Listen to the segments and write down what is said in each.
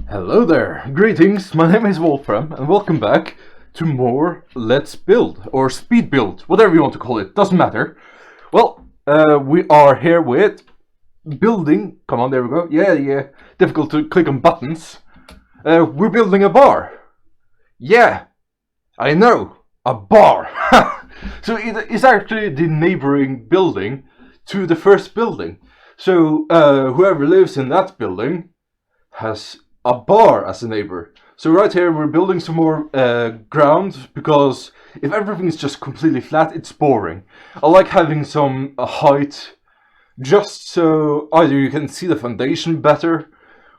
Hello there, greetings, my name is Wolfram and welcome back to more Let's Build, or Speed Build, whatever you want to call it, doesn't matter. Well, we are here with building, come on, there we go, yeah, difficult to click on buttons. We're building a bar. Yeah, I know, a bar. So it's actually the neighbouring building to the first building. So whoever lives in that building has a bar as a neighbor. So right here we're building some more ground, because if everything is just completely flat, it's boring. I like having some height, just so either you can see the foundation better,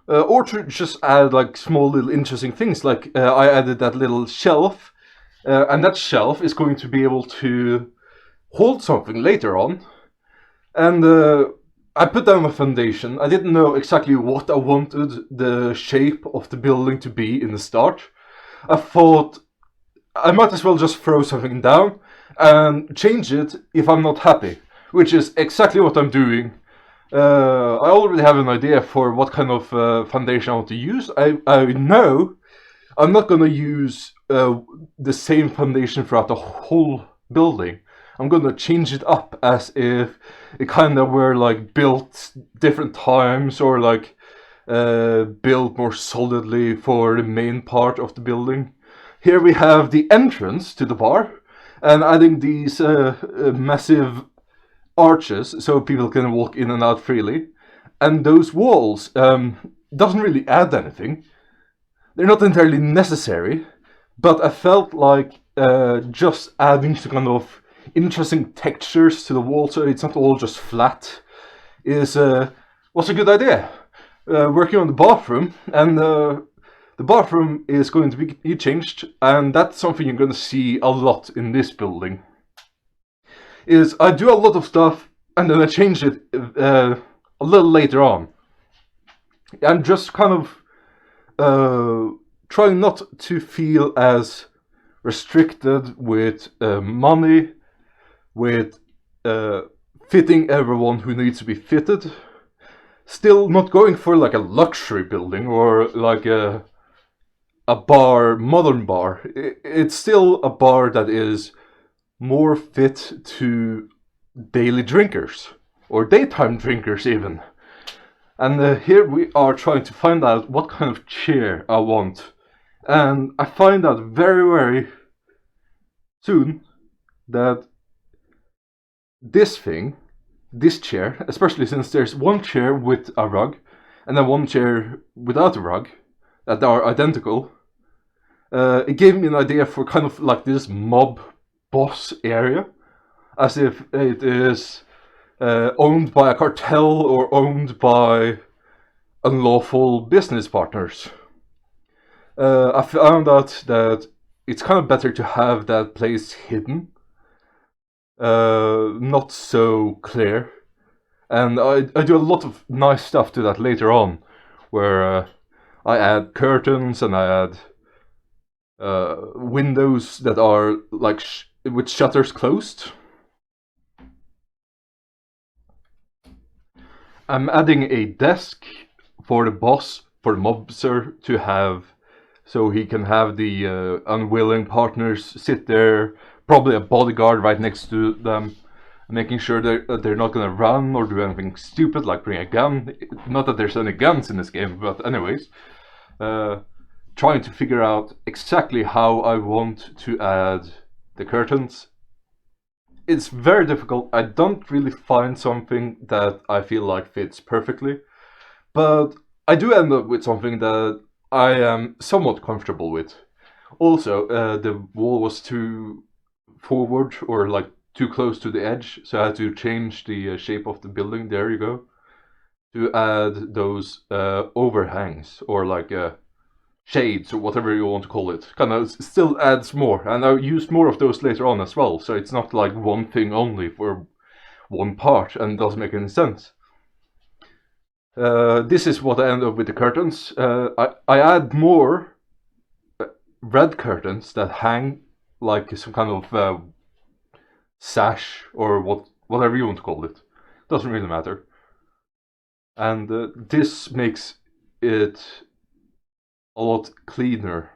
or to just add like small little interesting things. Like I added that little shelf, and that shelf is going to be able to hold something later on. And I put down a foundation. I didn't know exactly what I wanted the shape of the building to be in the start. I thought I might as well just throw something down and change it if I'm not happy, which is exactly what I'm doing. I already have an idea for what kind of foundation I want to use. I know I'm not going to use the same foundation throughout the whole building. I'm gonna change it up as if it kind of were like built different times, or like built more solidly for the main part of the building. Here we have the entrance to the bar, and adding these massive arches so people can walk in and out freely. And those walls doesn't really add anything. They're not entirely necessary, but I felt like just adding some kind of interesting textures to the wall, so it's not all just flat, was a good idea. Working on the bathroom, and the bathroom is going to be changed, and that's something you're going to see a lot in this building. Is I do a lot of stuff and then I change it a little later on. I'm just kind of trying not to feel as restricted with money, with fitting everyone who needs to be fitted. Still not going for like a luxury building or like a bar, modern bar. It's still a bar that is more fit to daily drinkers, or daytime drinkers even. And here we are trying to find out what kind of chair I want. And I find out very soon that this chair, especially since there's one chair with a rug and then one chair without a rug that are identical, it gave me an idea for kind of like this mob boss area, as if it is owned by a cartel or owned by unlawful business partners. I found out that it's kind of better to have that place hidden, not so clear. And I do a lot of nice stuff to that later on, where I add curtains and I add windows that are like with shutters closed. I'm adding a desk for the boss, for the mobster to have, so he can have the unwilling partners sit there, probably a bodyguard right next to them, making sure they're not gonna run or do anything stupid like bring a gun. Not that there's any guns in this game, but anyways, trying to figure out exactly how I want to add the curtains. It's very difficult. I don't really find something that I feel like fits perfectly, but I do end up with something that I am somewhat comfortable with. Also, the wall was too forward, or like too close to the edge, so I had to change the shape of the building. There you go. To add those overhangs, or like shades, or whatever you want to call it. Kind of still adds more, and I'll use more of those later on as well, so it's not like one thing only for one part and doesn't make any sense. This is what I end up with the curtains. I add more red curtains that hang like some kind of sash, or whatever you want to call it. Doesn't really matter. And this makes it a lot cleaner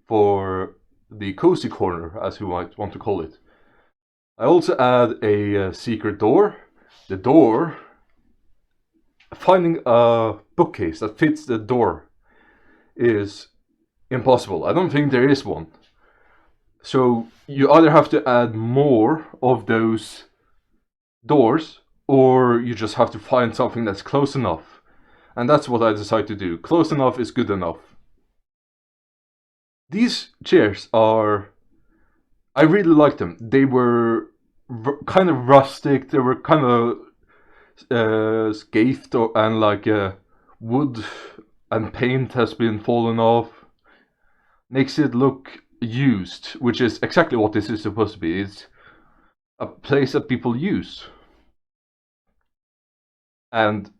for the cozy corner, as you might want to call it. I also add a secret door. The door, finding a bookcase that fits the door is impossible. I don't think there is one. So you either have to add more of those doors, or you just have to find something that's close enough. And that's what I decided to do. Close enough is good enough. These chairs are... I really like them. They were kind of rustic. They were kind of scathed, and like wood and paint has been fallen off. Makes it look used, which is exactly what this is supposed to be. It's a place that people use. And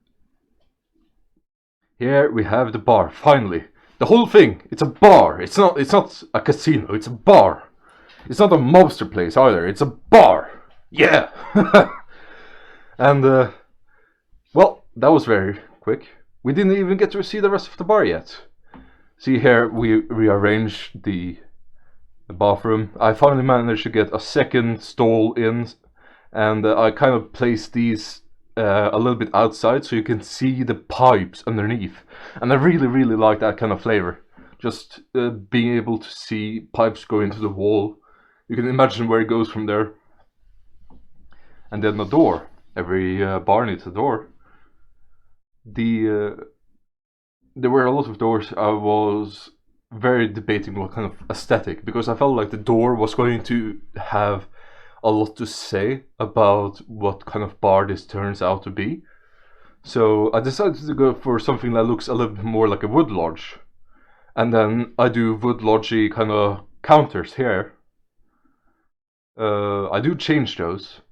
here we have the bar, finally. The whole thing, it's a bar. It's not a casino, it's a bar. It's not a mobster place either, it's a bar. Yeah! And, well, that was very quick. We didn't even get to see the rest of the bar yet. See here, we rearranged the bathroom. I finally managed to get a second stall in, and I kind of placed these a little bit outside so you can see the pipes underneath. And I really like that kind of flavor. Just being able to see pipes go into the wall. You can imagine where it goes from there. And then a door. Every bar needs a door. There were a lot of doors. I was very debating what kind of aesthetic, because I felt like the door was going to have a lot to say about what kind of bar this turns out to be. So I decided to go for something that looks a little bit more like a wood lodge. And then I do wood lodgey kind of counters here. I do change those.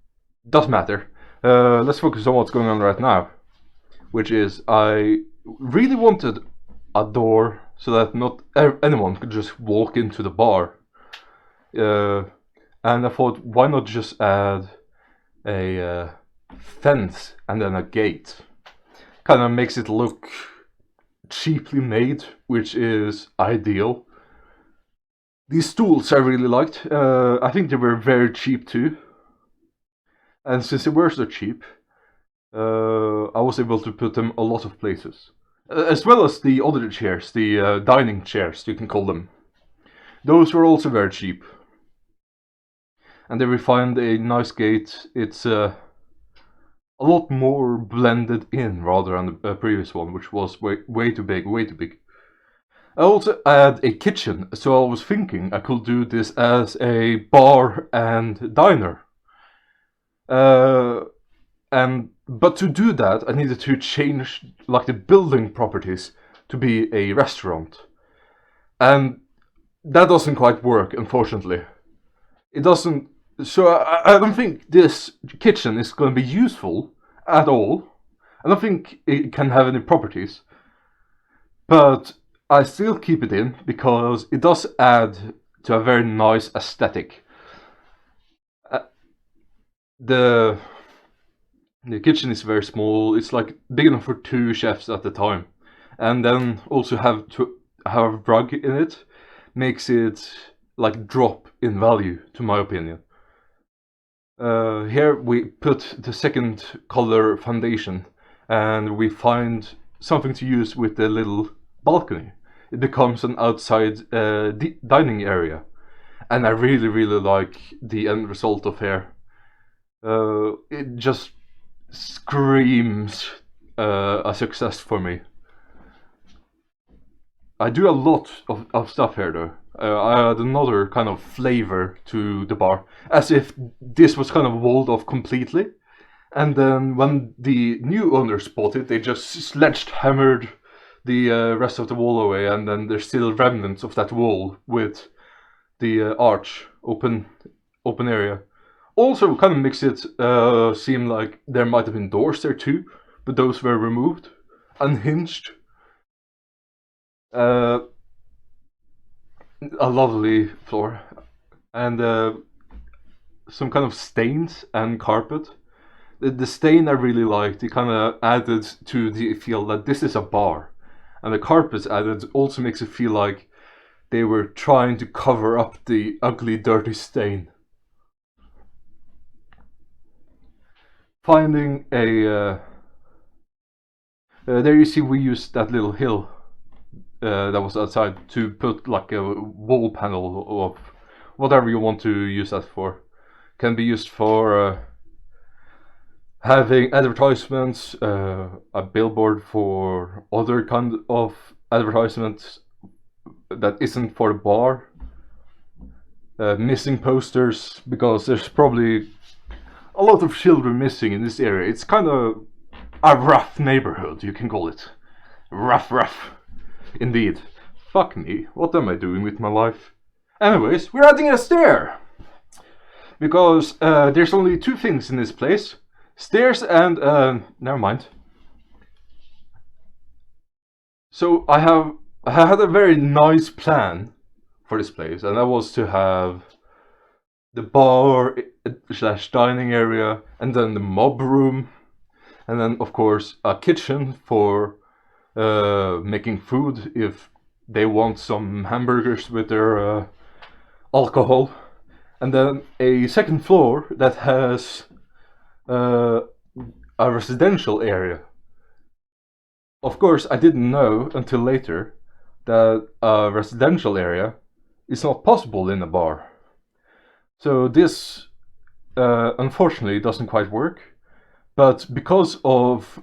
Doesn't matter. Let's focus on what's going on right now. Which is, I really wanted a door so that not anyone could just walk into the bar. And I thought, why not just add a fence and then a gate? Kind of makes it look cheaply made, which is ideal. These stools I really liked. I think they were very cheap too. And since they were so cheap, I was able to put them a lot of places. As well as the other chairs, the dining chairs, you can call them. Those were also very cheap. And they refined a nice gate. It's a lot more blended in rather than the previous one, which was way too big, way too big. I also add a kitchen, so I was thinking I could do this as a bar and diner. But to do that, I needed to change like the building properties to be a restaurant. And that doesn't quite work, unfortunately. It doesn't. So I don't think this kitchen is going to be useful at all. I don't think it can have any properties. But I still keep it in because it does add to a very nice aesthetic. The kitchen is very small. It's like big enough for 2 chefs at the time. And then also have to have a rug in it makes it like drop in value, to my opinion. Here we put the second color foundation, and we find something to use with the little balcony. It becomes an outside dining area, and I really like the end result of here. It just screams a success for me. I do a lot of stuff here though. I add another kind of flavor to the bar, as if this was kind of walled off completely. And then when the new owners bought it, they just sledgehammered the rest of the wall away, and then there's still remnants of that wall with the arch, open area. Also kind of makes it seem like there might have been doors there too, but those were removed, unhinged. A lovely floor, and some kind of stains and carpet. The stain I really liked. It kind of added to the feel that this is a bar, and the carpets added also makes it feel like they were trying to cover up the ugly, dirty stain. Finding a... there you see we used that little hill that was outside to put like a wall panel of whatever you want to use that for. Can be used for having advertisements, a billboard for other kind of advertisements that isn't for the bar, missing posters, because there's probably a lot of children missing in this area. It's kind of a rough neighborhood, you can call it. Rough. Indeed. Fuck me, what am I doing with my life? Anyways, we're adding a stair! Because there's only two things in this place. Stairs and... never mind. So I had a very nice plan for this place, and that was to have the bar / dining area, and then the mob room, and then of course a kitchen for making food if they want some hamburgers with their alcohol, and then a second floor that has a residential area. Of course, I didn't know until later that a residential area is not possible in a bar. So this unfortunately doesn't quite work, but because of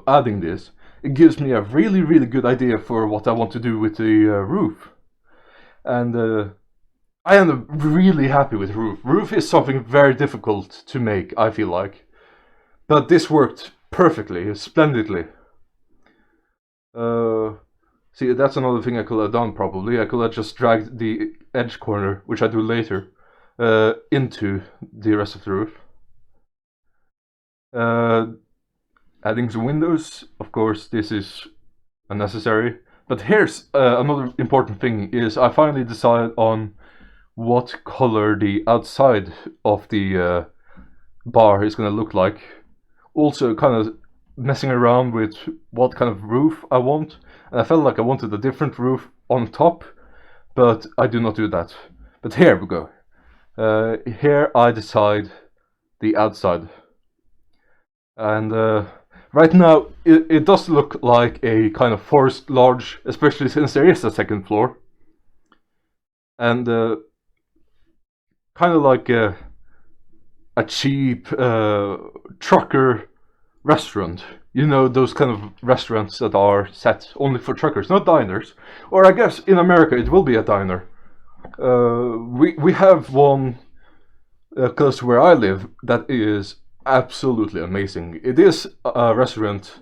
adding this, it gives me a really good idea for what I want to do with the roof. And I am really happy with roof. Roof is something very difficult to make, I feel like. But this worked perfectly, splendidly. See, that's another thing I could have done probably. I could have just dragged the edge corner, which I do later, into the rest of the roof. Adding some windows, of course, this is unnecessary. But here's another important thing, is I finally decided on what color the outside of the bar is going to look like. Also kind of messing around with what kind of roof I want. And I felt like I wanted a different roof on top, but I do not do that. But here we go. Here I decide the outside. And right now it does look like a kind of forest lodge, especially since there is a second floor. And kind of like a cheap trucker restaurant. You know, those kind of restaurants that are set only for truckers, not diners. Or I guess in America it will be a diner. We have one close to where I live that is absolutely amazing. It is a restaurant,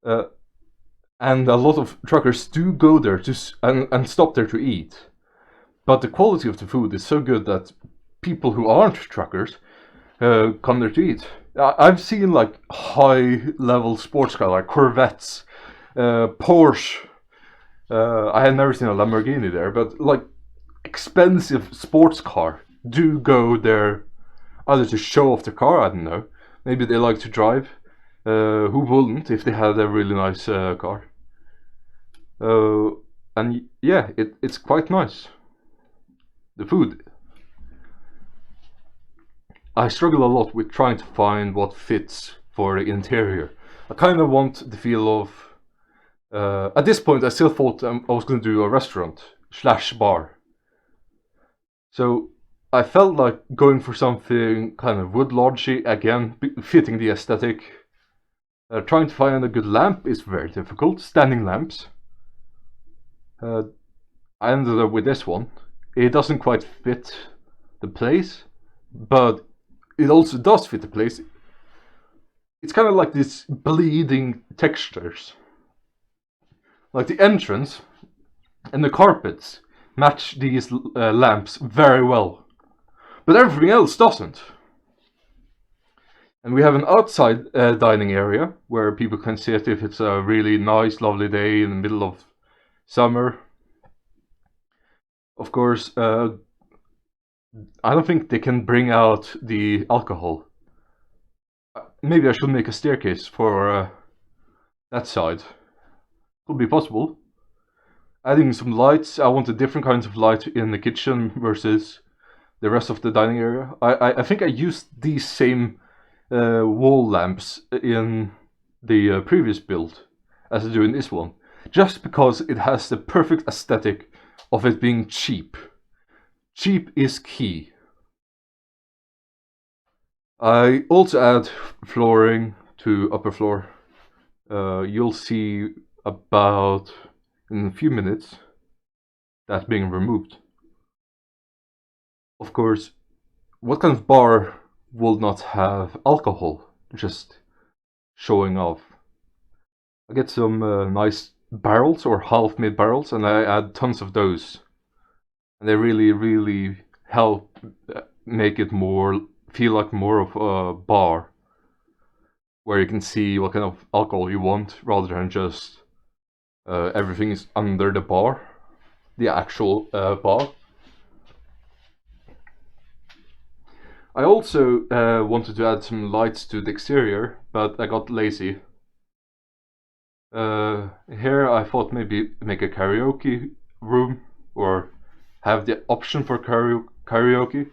and a lot of truckers do go there and stop there to eat. But the quality of the food is so good that people who aren't truckers come there to eat. I've seen like high-level sports cars like Corvettes, Porsche. I had never seen a Lamborghini there, but like expensive sports car do go there either to show off the car, I don't know. Maybe they like to drive. Who wouldn't if they had a really nice car? And yeah, it's quite nice. The food. I struggle a lot with trying to find what fits for the interior. I kind of want the feel of... at this point I still thought I was going to do a restaurant / bar. So I felt like going for something kind of wood lodgy, again, fitting the aesthetic. Trying to find a good lamp is very difficult, standing lamps. I ended up with this one. It doesn't quite fit the place, but it also does fit the place. It's kind of like these bleeding textures. Like the entrance and the carpets match these lamps very well. But everything else doesn't. And we have an outside dining area where people can sit if it's a really nice, lovely day in the middle of summer. Of course, I don't think they can bring out the alcohol. Maybe I should make a staircase for that side. could be possible. Adding some lights. I wanted different kinds of light in the kitchen versus the rest of the dining area. I think I used these same wall lamps in the previous build as I do in this one, just because it has the perfect aesthetic of it being cheap. Cheap is key. I also add flooring to upper floor. You'll see about in a few minutes that being removed. Of course, what kind of bar will not have alcohol just showing off? I get some nice barrels or half-made barrels, and I add tons of those, and they really help make it feel like more of a bar, where you can see what kind of alcohol you want rather than just everything is under the bar, the actual bar. I also wanted to add some lights to the exterior, but I got lazy. Here I thought maybe make a karaoke room, or have the option for karaoke,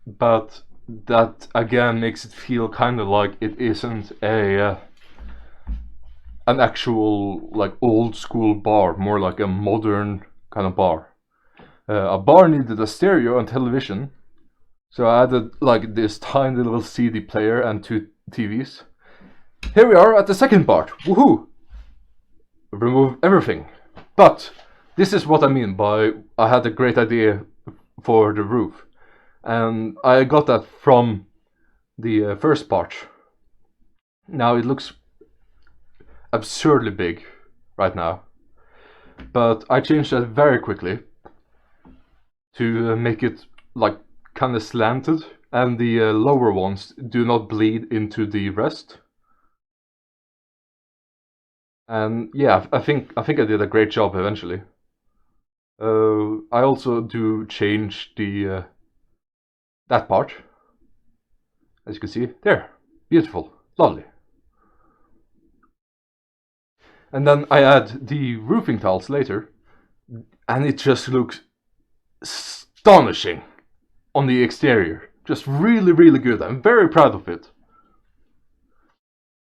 but that again makes it feel kind of like it isn't an actual like old school bar, more like a modern kind of bar. A bar needed a stereo and television, so I added like this tiny little CD player and 2 TVs. Here we are at the second part. Woohoo! Remove everything. But this is what I mean by I had a great idea for the roof, and I got that from the first part. Now it looks absurdly big right now, but I changed that very quickly to make it like kind of slanted, and the lower ones do not bleed into the rest. And yeah, I think I did a great job eventually. I also do change the that part, as you can see there. Beautiful, lovely. And then I add the roofing tiles later, and it just looks astonishing on the exterior. Just really good. I'm very proud of it.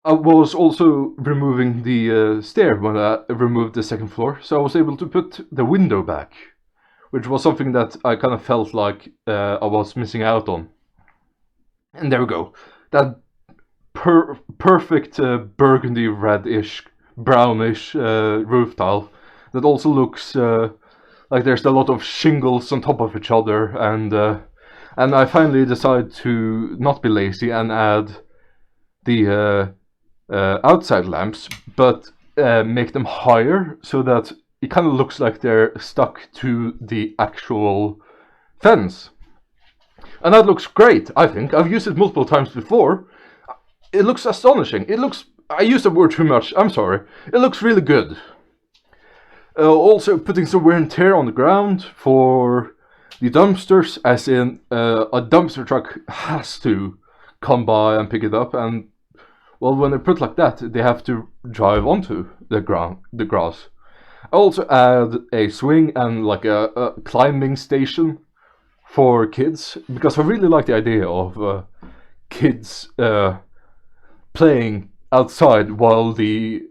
I was also removing the stair when I removed the second floor, so I was able to put the window back, which was something that I kind of felt like I was missing out on. And there we go. That perfect burgundy reddish brownish roof tile that also looks like there's a lot of shingles on top of each other, and I finally decided to not be lazy and add the outside lamps, but make them higher so that it kind of looks like they're stuck to the actual fence. And that looks great, I think. I've used it multiple times before. It looks astonishing. It looks... I used the word too much, I'm sorry. It looks really good. Also putting some wear and tear on the ground for the dumpsters, as in a dumpster truck has to come by and pick it up, and well, when they're put like that, they have to drive onto the grass. I also add a swing and like a climbing station for kids, because I really like the idea of kids playing outside while the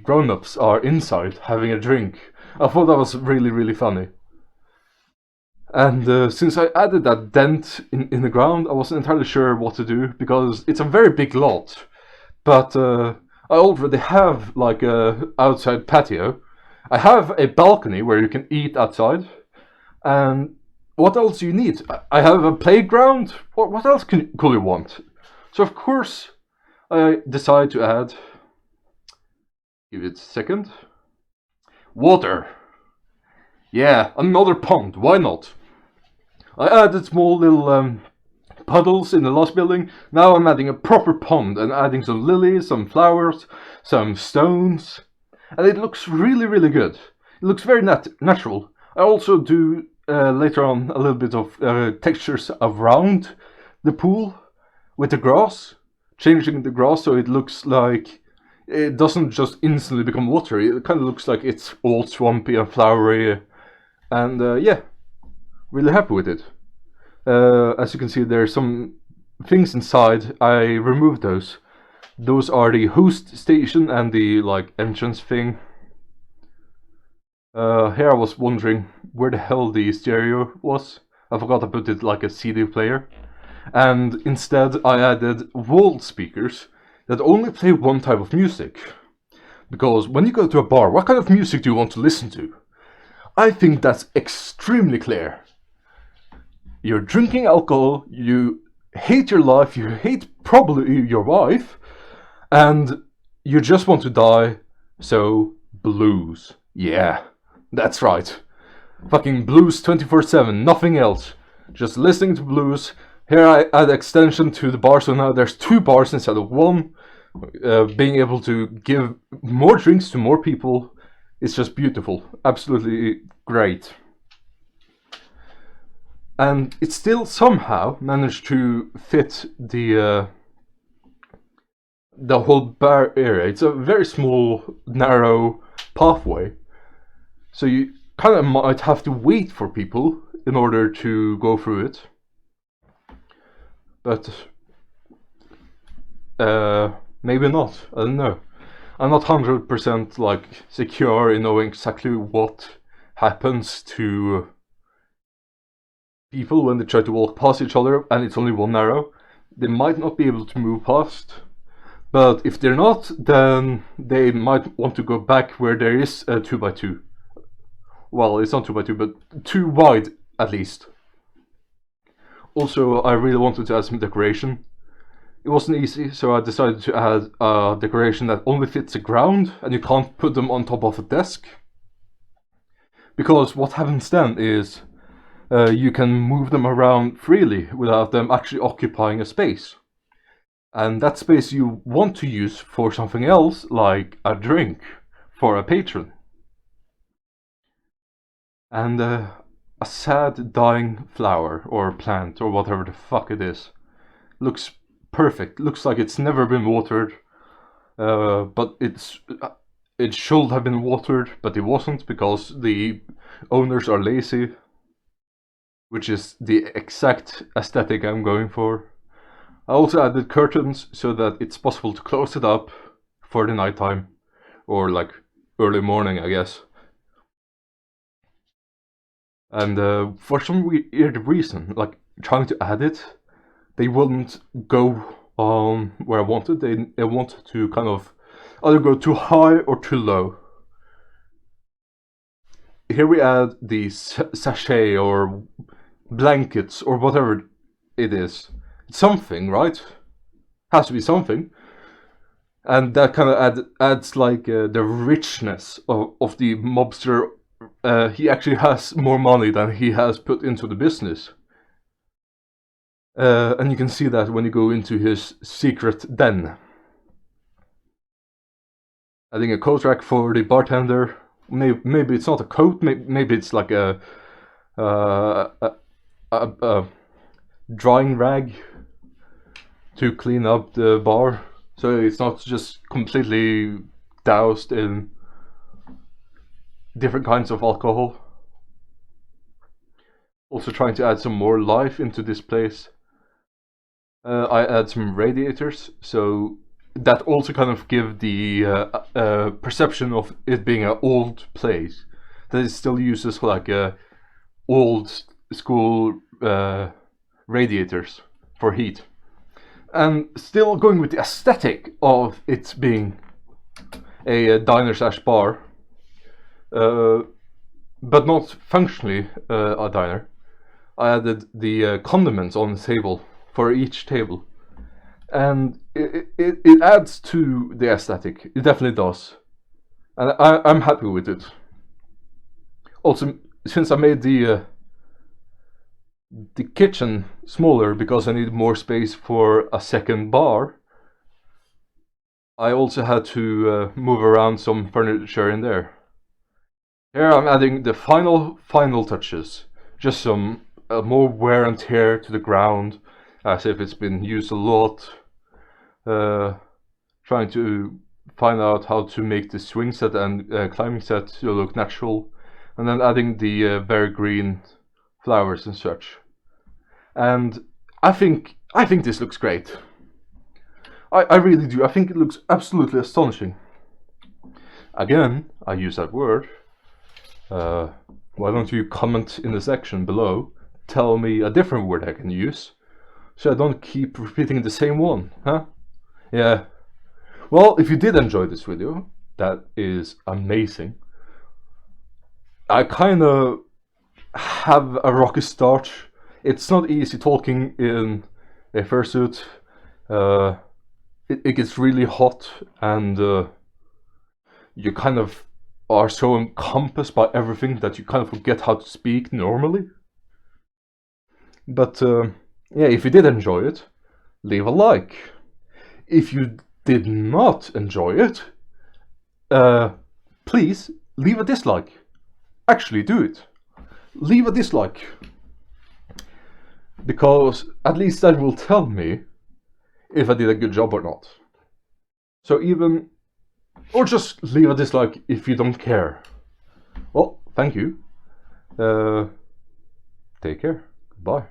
grown-ups are inside having a drink. I thought that was really funny. And since I added that dent in the ground, I wasn't entirely sure what to do, because it's a very big lot. But I already have like a outside patio. I have a balcony where you can eat outside. And what else do you need? I have a playground. What else could you want? So of course I decide to add, give it a second, water. Yeah, another pond, why not? I added small little puddles in the last building. Now I'm adding a proper pond and adding some lilies, some flowers, some stones. And it looks really good. It looks very natural. I also do later on a little bit of textures around the pool with the grass. Changing the grass so it looks like it doesn't just instantly become watery. It kind of looks like it's all swampy and flowery, and yeah, really happy with it. As you can see, there's some things inside. I removed those. Those are the host station and the like entrance thing. Here I was wondering where the hell the stereo was. I forgot to put it like a CD player. And instead I added wall speakers that only play one type of music. Because when you go to a bar, what kind of music do you want to listen to? I think that's extremely clear. You're drinking alcohol, you hate your life, you hate probably your wife, and you just want to die, so blues. Yeah, that's right. Fucking blues 24/7, nothing else. Just listening to blues. Here I add extension to the bar, so now there's 2 bars instead of 1. Being able to give more drinks to more people is just beautiful. Absolutely great. And it still somehow managed to fit the whole bar area. It's a very small, narrow pathway. So you kind of might have to wait for people in order to go through it. But maybe not. I don't know. I'm not 100% like secure in knowing exactly what happens to people when they try to walk past each other and it's only one arrow. They might not be able to move past. But if they're not, then they might want to go back where there is a 2x2. Well, it's not 2x2, but 2 wide at least. Also, I really wanted to add some decoration. It wasn't easy, so I decided to add a decoration that only fits the ground, and you can't put them on top of a desk. Because what happens then is you can move them around freely without them actually occupying a space. And that space you want to use for something else, like a drink for a patron. And a sad dying flower or plant or whatever the fuck it is. Looks perfect. Looks like it's never been watered. But it should have been watered, but it wasn't because the owners are lazy. Which is the exact aesthetic I'm going for. I also added curtains so that it's possible to close it up for the nighttime. Or like early morning, I guess. And for some weird reason, like trying to add it, they wouldn't go where I wanted. They wanted to kind of either go too high or too low. Here we add the sachet or blankets or whatever it is. It's something, right? Has to be something. And that kind of adds like the richness of the mobster. He actually has more money than he has put into the business. And you can see that when you go into his secret den. Adding a coat rack for the bartender. Maybe it's not a coat, maybe it's like a drying rag to clean up the bar, so it's not just completely doused in different kinds of alcohol. Also trying to add some more life into this place. I add some radiators, so that also kind of give the perception of it being an old place. That it still uses like old school radiators for heat. And still going with the aesthetic of it being a diner/bar, but not functionally a diner. I added the condiments on the table for each table. And it adds to the aesthetic. It definitely does. And I'm happy with it. Also, since I made the kitchen smaller because I need more space for a second bar, I also had to move around some furniture in there. Here I'm adding the final touches. Just some more wear and tear to the ground, as if it's been used a lot. Trying to find out how to make the swing set and climbing set to look natural, and then adding the very green flowers and such. And I think this looks great. I really do. I think it looks absolutely astonishing. Again, I use that word. Why don't you comment in the section below, tell me a different word I can use, so I don't keep repeating the same one, huh? Yeah. Well, if you did enjoy this video, that is amazing. I kinda have a rocky start. It's not easy talking in a fursuit. It gets really hot, and you kind of are so encompassed by everything that you kind of forget how to speak normally. But yeah, if you did enjoy it, leave a like. If you did not enjoy it, please leave a dislike. Actually do it. Leave a dislike. Because at least that will tell me if I did a good job or not. So or just leave a dislike if you don't care. Well, thank you. Take care. Bye.